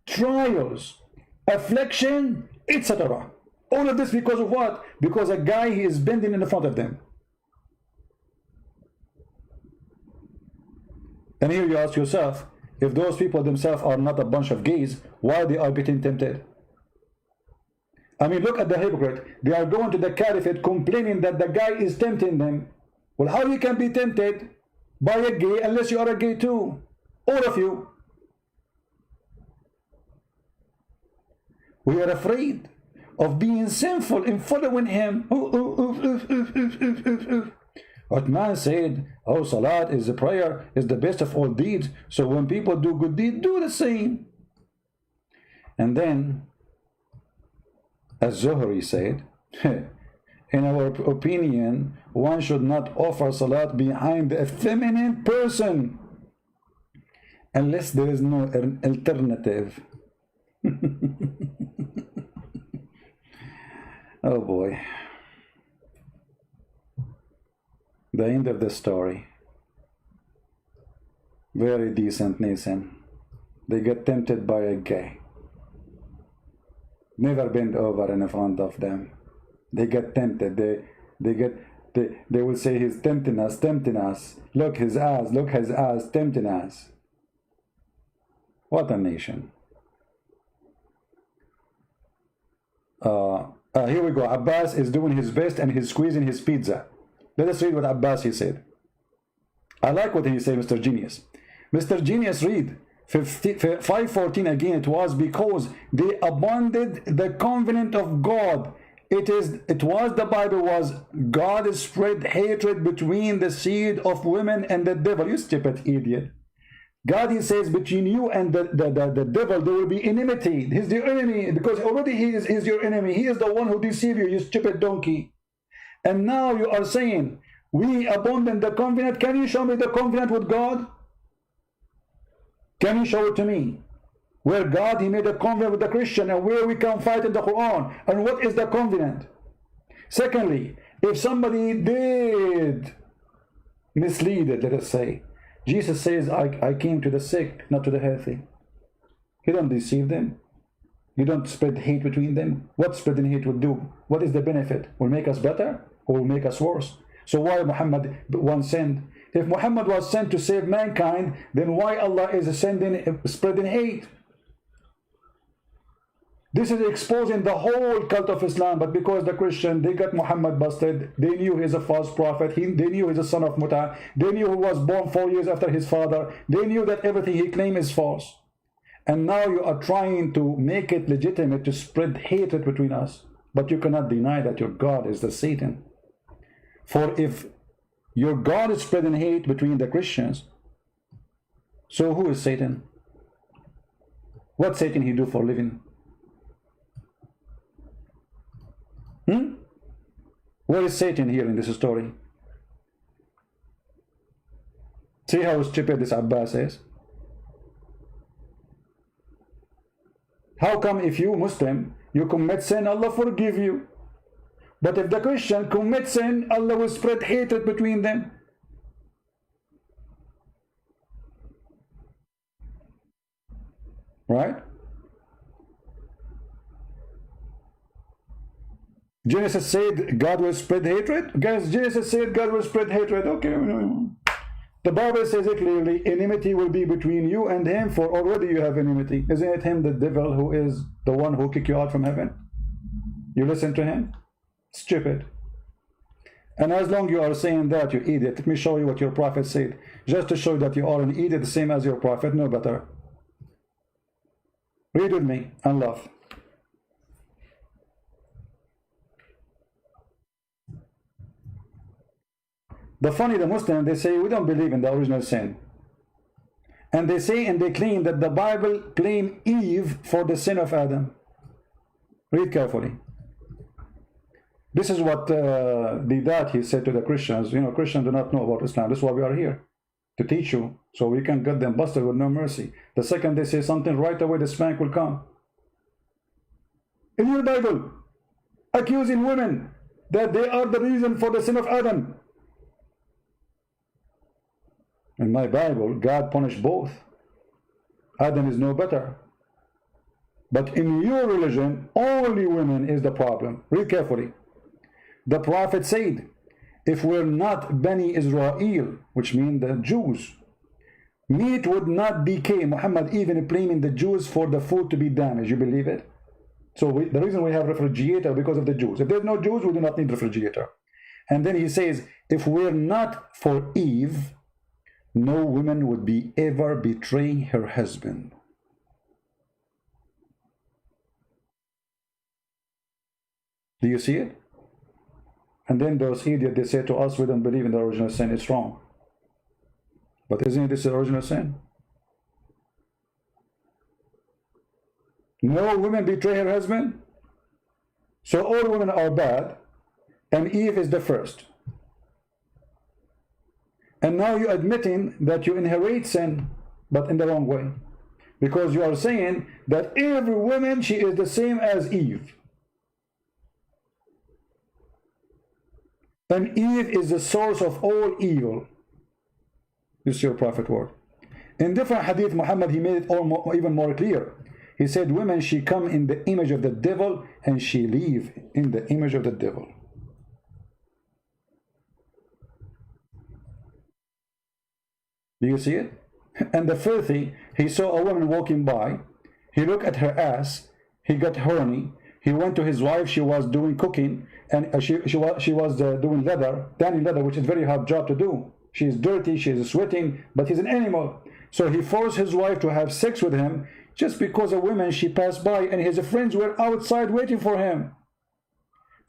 Trials, affliction, etc. All of this because of what? Because a guy, he is bending in the front of them. And here you ask yourself, if those people themselves are not a bunch of gays, why they are getting tempted? I mean, look at the hypocrite. They are going to the caliphate complaining that the guy is tempting them. Well, how you can be tempted by a gay unless you are a gay too? All of you. We are afraid of being sinful in following him. Uthman said, oh, salat is a prayer, is the best of all deeds. So when people do good deeds, do the same. And then Az-Zuhri said, in our opinion, one should not offer salat behind a feminine person unless there is no alternative. Oh boy. The end of the story. Very decent nation. They get tempted by a gay. Never bend over in front of them. They get tempted. They will say he's tempting us, tempting us. Look his ass, tempting us. What a nation. Here we go. Abbas is doing his best and he's squeezing his pizza. Let us read what Abbas he said. I like what he said, Mr. Genius. Mr. Genius, read 5:14 again. It was because they abandoned the covenant of God It was the Bible was God spread hatred between the seed of women and the devil. You stupid idiot. God, he says, between you and the devil there will be enmity. He's the enemy, because already he is your enemy. He is the one who deceived you, you stupid donkey. And now you are saying, we abandon the covenant. Can you show me the covenant with God? Can you show it to me? Where God, he made a covenant with the Christian, and where we can fight in the Quran. And what is the covenant? Secondly, if somebody did mislead it, let us say, Jesus says, I came to the sick, not to the healthy. You don't deceive them. You don't spread hate between them. What spreading hate will do? What is the benefit? Will make us better or will make us worse? So why Muhammad was sent? If Muhammad was sent to save mankind, then why Allah is spreading hate? This is exposing the whole cult of Islam. But because the Christian, they got Muhammad busted, they knew he's a false prophet, they knew he's a son of Muta, they knew he was born 4 years after his father, they knew that everything he claimed is false. And now you are trying to make it legitimate to spread hatred between us. But you cannot deny that your God is the Satan. For if your God is spreading hate between the Christians, so who is Satan? What Satan he do for a living? Where is Satan here in this story? See how stupid this Abbas is? How come if you Muslim, you commit sin, Allah forgive you? But if the Christian commits sin, Allah will spread hatred between them. Right? Genesis said God will spread hatred. Guys, Genesis said God will spread hatred. Okay. The Bible says it clearly, enmity will be between you and him, for already you have enmity. Isn't it him, the devil, who is the one who kicked you out from heaven? You listen to him? Stupid. And as long you are saying that, you idiot, let me show you what your prophet said. Just to show that you are an idiot, the same as your prophet, no better. Read with me and laugh. The funny, the Muslim, they say we don't believe in the original sin. And they say and they claim that the Bible blamed Eve for the sin of Adam. Read carefully. This is what that he said to the Christians. You know, Christians do not know about Islam. This is why we are here, to teach you, so we can get them busted with no mercy. The second they say something, right away the spank will come. In your Bible, accusing women that they are the reason for the sin of Adam. In my Bible, God punished both. Adam is no better. But in your religion, only women is the problem. Read carefully. The prophet said, if we're not Bani Israel, which means the Jews, meat would not decay. Muhammad even blaming the Jews for the food to be damaged. You believe it? So the reason we have refrigerator because of the Jews. If there's no Jews, we do not need refrigerator. And then he says, if we're not for Eve, no woman would be ever betray her husband. Do you see it? And then those idiots, they say to us, we don't believe in the original sin. It's wrong. But isn't this the original sin? No woman betray her husband. So all women are bad, and Eve is the first. And now you're admitting that you inherit sin, but in the wrong way. Because you are saying that every woman, she is the same as Eve. And Eve is the source of all evil. This is your prophet word. In different hadith, Muhammad, he made it even more clear. He said, women, she come in the image of the devil, and she leave in the image of the devil. Do you see it? And the filthy, he saw a woman walking by. He looked at her ass. He got horny. He went to his wife. She was doing cooking, and she was doing leather, tanning leather, which is a very hard job to do. She is dirty. She is sweating, but he's an animal. So he forced his wife to have sex with him just because a woman she passed by, and his friends were outside waiting for him.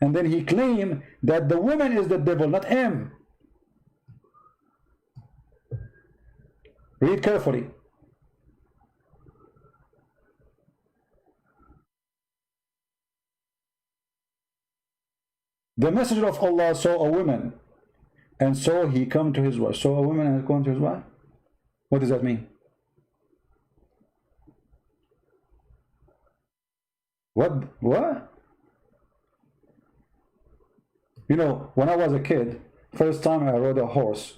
And then he claimed that the woman is the devil, not him. Read carefully. The messenger of Allah saw a woman, and so he come to his wife. Saw a woman and come to his wife? What does that mean? What? You know, when I was a kid, first time I rode a horse,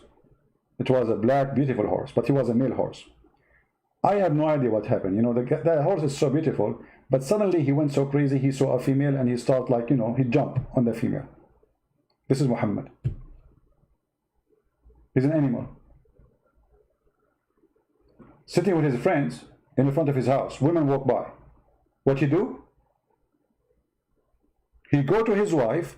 it was a black, beautiful horse, but he was a male horse. I have no idea what happened. You know, the horse is so beautiful, but suddenly he went so crazy, he saw a female and he started like, you know, he jumped on the female. This is Muhammad. He's an animal. Sitting with his friends in front of his house, women walk by. What he do? He go to his wife,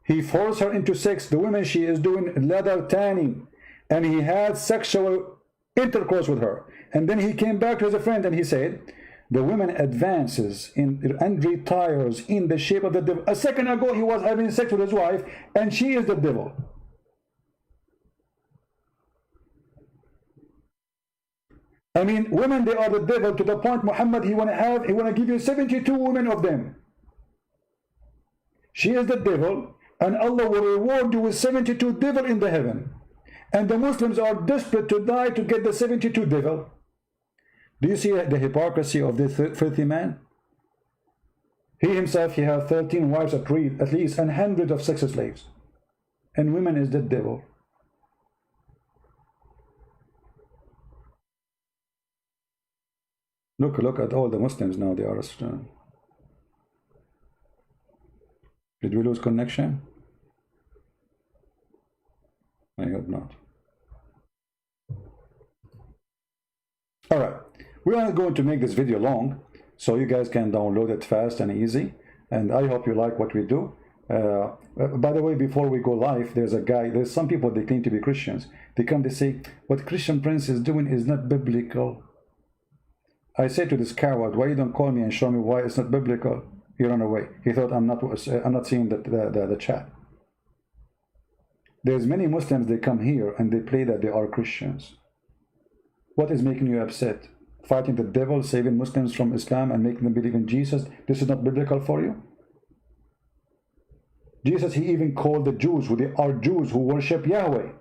he forced her into sex. The woman, she is doing leather tanning, and he had sexual intercourse with her. And then he came back to his friend and he said, the woman advances and retires in the shape of the devil. A second ago he was having sex with his wife, and she is the devil. I mean, women, they are the devil, to the point Muhammad, he want to give you 72 women of them. She is the devil, and Allah will reward you with 72 devil in the heaven. And the Muslims are desperate to die to get the 72 devil. Do you see the hypocrisy of this filthy man? He himself, he has 13 wives at least, and hundreds of sex slaves. And women is the devil. Look at all the Muslims now, they are astray. Did we lose connection? I hope not. Alright, we are going to make this video long, so you guys can download it fast and easy, and I hope you like what we do. By the way, before we go live, there's some people, they claim to be Christians. They come, they say, what Christian Prince is doing is not biblical. I say to this coward, why you don't call me and show me why it's not biblical? He ran away. He thought I'm not seeing the chat. There's many Muslims, they come here and they play that they are Christians. What is making you upset? Fighting the devil, saving Muslims from Islam and making them believe in Jesus? This is not biblical for you? Jesus, he even called the Jews, who they are Jews who worship Yahweh,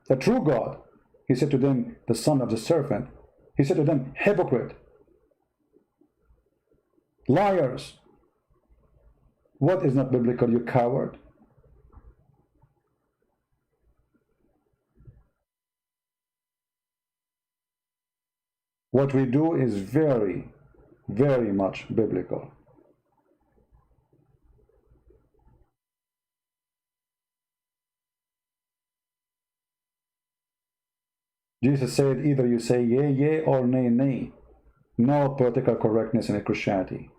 the true God. He said to them, the son of the serpent. He said to them, hypocrite, liars. What is not biblical, you coward? What we do is very, very much biblical. Jesus said, either you say yea, yea, or nay, nay. No political correctness in Christianity.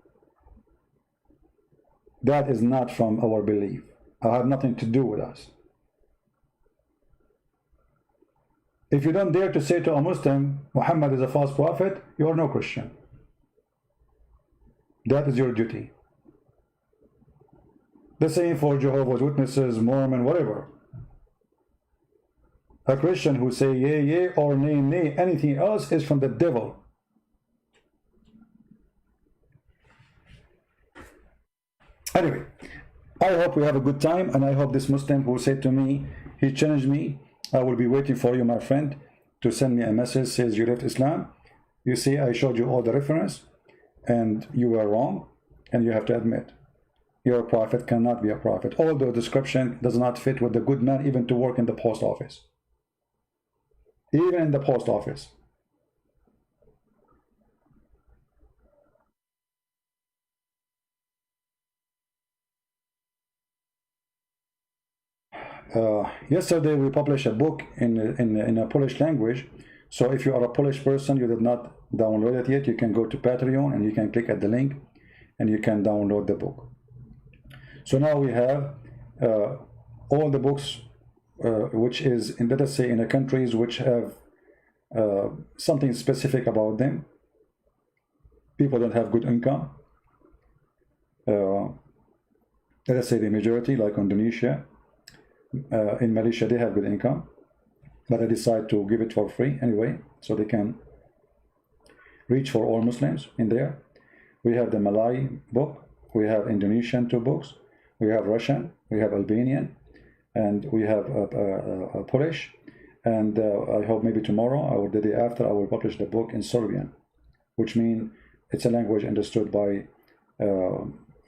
That is not from our belief. It has nothing to do with us. If you don't dare to say to a Muslim, Muhammad is a false prophet, you are no Christian. That is your duty. The same for Jehovah's Witnesses, Mormon, whatever. A Christian who say yea, yea, or nay, nay, anything else is from the devil. Anyway, I hope we have a good time, and I hope this Muslim who said to me, he challenged me, I will be waiting for you, my friend, to send me a message, says you left Islam. You see, I showed you all the reference, and you were wrong, and you have to admit, your prophet cannot be a prophet. Although description does not fit with the good man, even to work in the post office. Even in the post office. Yesterday we published a book in a Polish language. So if you are a Polish person, you did not download it yet, you can go to Patreon and you can click at the link and you can download the book. So now we have all the books which is, let us say, in the countries which have something specific about them. People don't have good income. let us say the majority, like Indonesia, in Malaysia, they have good income, but I decide to give it for free anyway, so they can reach for all Muslims in there. We have the Malay book, we have Indonesian 2 books, we have Russian, we have Albanian, and we have Polish, and I hope maybe tomorrow or the day after I will publish the book in Serbian, which means it's a language understood by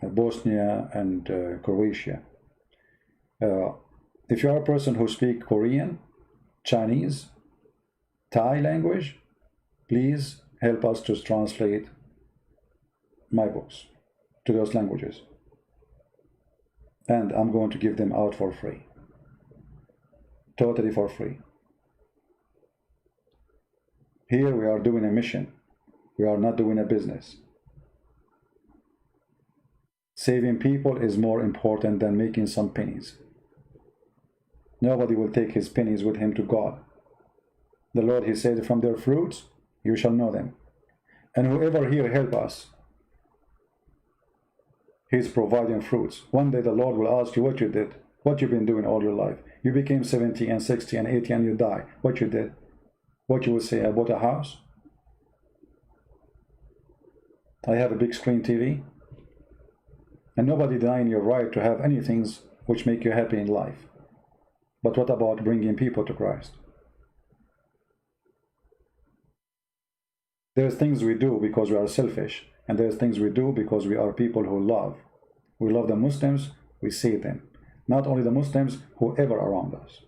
Bosnia and Croatia. If you are a person who speaks Korean, Chinese, Thai language, please help us to translate my books to those languages. And I'm going to give them out for free. Totally for free. Here we are doing a mission. We are not doing a business. Saving people is more important than making some pennies. Nobody will take his pennies with him to God. The Lord, he said, from their fruits you shall know them. And whoever here help us, he's providing fruits. One day the Lord will ask you what you did, what you've been doing all your life. You became 70 and 60 and 80 and you die. What you did? What you will say, I bought a house. I have a big screen TV. And nobody denying your right to have any things which make you happy in life. But what about bringing people to Christ? There's things we do because we are selfish, and there's things we do because we are people who love. We love the Muslims, we save them. Not only the Muslims, whoever around us.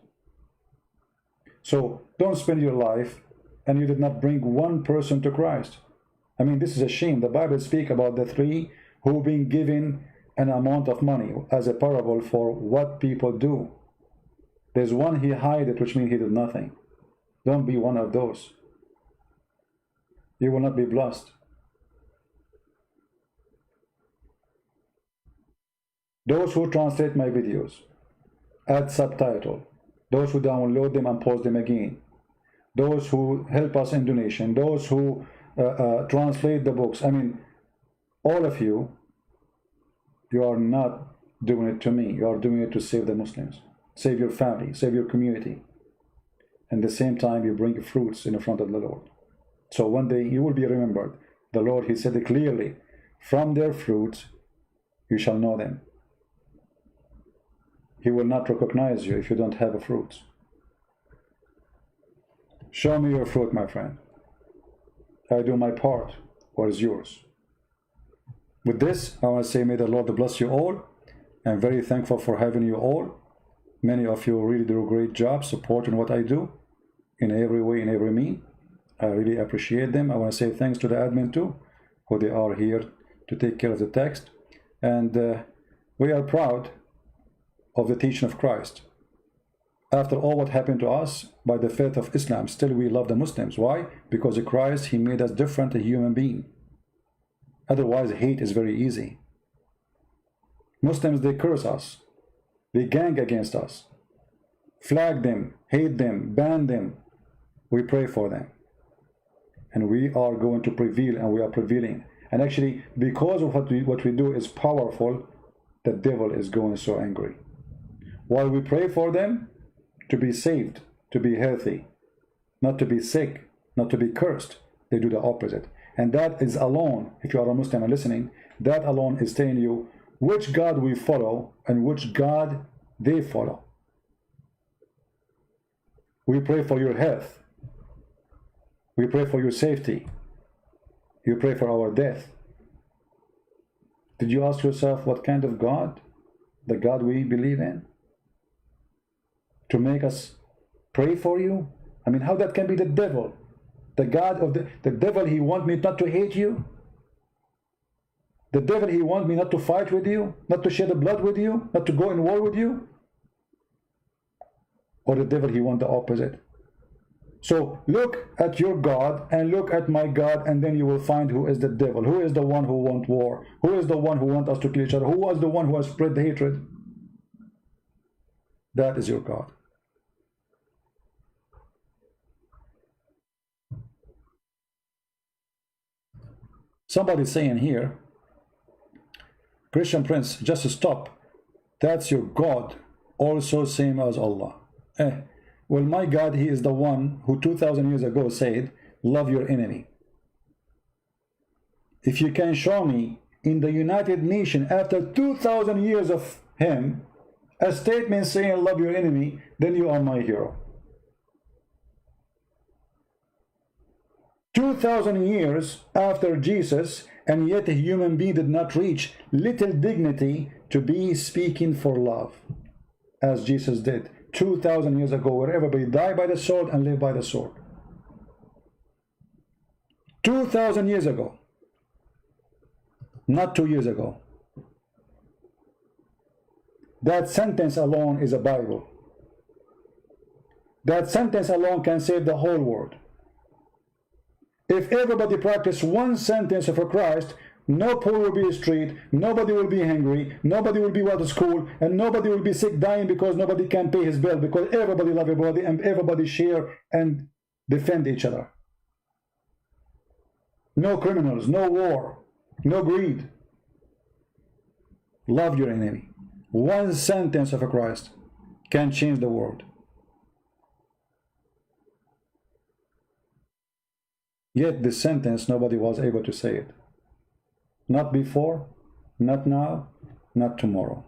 So don't spend your life and you did not bring one person to Christ. I mean, this is a shame. The Bible speaks about the 3 who been given an amount of money as a parable for what people do. There's one he hid it, which means he did nothing. Don't be one of those. You will not be blessed. Those who translate my videos, add subtitle, those who download them and post them again, those who help us in donation, those who translate the books. I mean, all of you, you are not doing it to me. You are doing it to save the Muslims, save your family, save your community. And at the same time, you bring fruits in the front of the Lord. So one day you will be remembered. The Lord, he said it clearly, from their fruits you shall know them. He will not recognize you if you don't have a fruit. Show me your fruit, my friend. I do my part. What is yours? With this, I want to say, may the Lord bless you all. I'm very thankful for having you all. Many of you really do a great job supporting what I do in every way, in every mean. I really appreciate them. I want to say thanks to the admin too, who they are here to take care of the text. And we are proud of the teaching of Christ. After all what happened to us by the faith of Islam, still we love the Muslims. Why? Because of Christ, he made us different, a human being. Otherwise, hate is very easy. Muslims, they curse us. They gang against us. Flag them, hate them, ban them. We pray for them. And we are going to prevail, and we are prevailing. And actually, because of what we do is powerful, the devil is going so angry. While we pray for them to be saved, to be healthy, not to be sick, not to be cursed, they do the opposite. And that is alone, if you are a Muslim and listening, that alone is telling you which God we follow and which God they follow. We pray for your health. We pray for your safety. You pray for our death. Did you ask yourself what kind of God, the God we believe in, to make us pray for you? I mean, how that can be the devil? The God of the devil, he wants me not to hate you. The devil, he wants me not to fight with you, not to shed blood with you, not to go in war with you. Or the devil, he wants the opposite. So look at your God and look at my God, and then you will find who is the devil, who is the one who wants war, who is the one who wants us to kill each other, who was the one who has spread the hatred. That is your God. Somebody saying here, Christian Prince, just stop That's your God, also same as Allah. Well, my God, he is the one who 2,000 years ago said, love your enemy. If you can show me in the United Nations after 2,000 years of him a statement saying love your enemy, then you are my hero. 2,000 years after Jesus, and yet a human being did not reach little dignity to be speaking for love as Jesus did 2,000 years ago, where everybody died by the sword and lived by the sword. 2,000 years ago, not 2 years ago. That sentence alone is a Bible. That sentence alone can save the whole world. If everybody practiced one sentence of Christ, no poor will be in the street, nobody will be hungry, nobody will be without to school, and nobody will be sick dying because nobody can pay his bill, because everybody loves everybody and everybody share and defend each other. No criminals, no war, no greed. Love your enemy. One sentence of Christ can change the world. Yet this sentence, nobody was able to say it. Not before, not now, not tomorrow.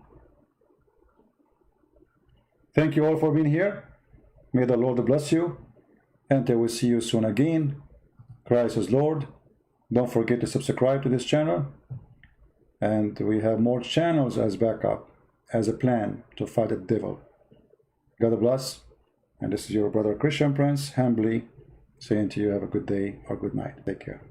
Thank you all for being here. May the Lord bless you. And I will see you soon again. Christ is Lord. Don't forget to subscribe to this channel. And we have more channels as backup, as a plan to fight the devil. God bless. And this is your brother Christian Prince, humbly saying to you, have a good day or good night. Take care.